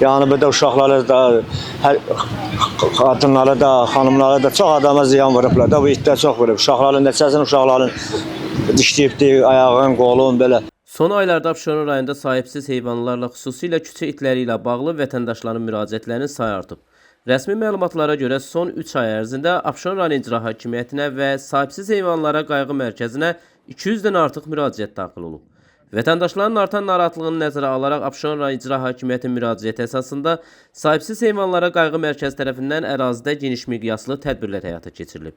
Yani burada uşaqlara da, qadınlara da, xanımlara da çox adama ziyan vurublar da, bu itlər çox vurub. Uşaqların nəticəsində uşaqların dişləyibdi, ayağın, qolun belə. Son aylarda Abşeron rayonunda sahibsiz heyvanlarla, xüsusilə küçə itləri ilə bağlı vətəndaşların müraciətlərinin sayı artıb. Rəsmi məlumatlara görə son 3 ay ərzində Abşeron rayon İcra Hakimiyyətinə və sahibsiz heyvanlara qayğı mərkəzinə 200-dən artıq müraciət daxil olub. Vətəndaşların artan narahatlığını nəzərə alaraq Abşeron rayon İcra Hakimiyyətinin müraciəti əsasında sahibsiz heyvanlara qayğı mərkəzi tərəfindən ərazidə geniş miqyaslı tədbirlər həyata keçirilib.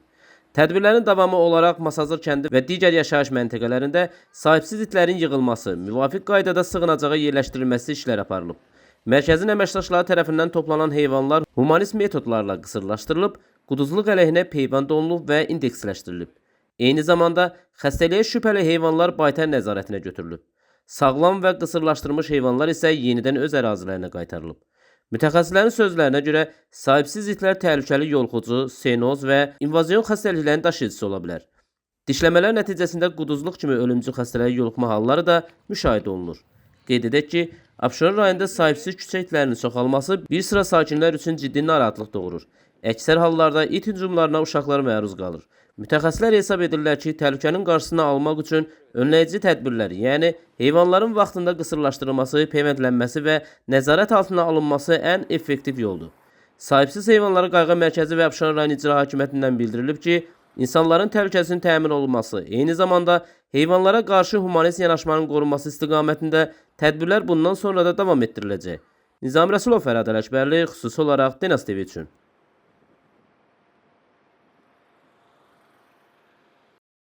Tədbirlərin davamı olaraq Masazır kəndi və digər yaşayış məntəqələrində sahibsiz itlərin yığılması, müvafiq qaydada sığınacağa yerləşdirilməsi işlər aparılıb. Mərkəzin əməkdaşları tərəfindən toplanan heyvanlar humanist metodlarla qısırlaşdırılıb, quduzluq əleyhinə peyvənd olunub və indeksləşdirilib. Eyni zamanda xəstəliyə şübhəli heyvanlar baytar nəzarətinə götürülüb. Sağlam və qısırlaşdırılmış heyvanlar isə yenidən öz ərazilərinə qaytarılıb. Mütəxəssislərin sözlərinə görə sahibsiz itlər təhlükəli yoluxucu, senoz və invazion xəstəliklərin daşıyıcısı ola bilər. Dişləmələr nəticəsində quduzluq kimi ölümcül xəstəliyə yoluxma halları da müşahidə olunur. Qeyd edək ki, Abşeron rayonunda sahibsiz küçə itlərinin çoxalması bir sıra sakinlər üçün ciddi narahatlıq doğurur. Əksər hallarda it hücumlarına uşaqlar məruz qalır. Mütəxəssislər hesab edirlər ki, təhlükənin qarşısını almaq üçün önləyici tədbirlər, yəni heyvanların vaxtında qısırlaşdırılması, peyvəndlənməsi və nəzarət altına alınması ən effektiv yoldur. Sahibsiz heyvanlara qayğı mərkəzi və Abşeron rayon İcra Hakimiyyətindən bildirilib ki, insanların təhlükəsinin təmin olunması, eyni zamanda heyvanlara qarşı humanist yanaşmanın qorunması istiqamətində tədbirlər bundan sonra da davam etdiriləcək. Nizami Rəsulov, Fərhad Ələkbərli, xüsusi olaraq Denas TV üçün.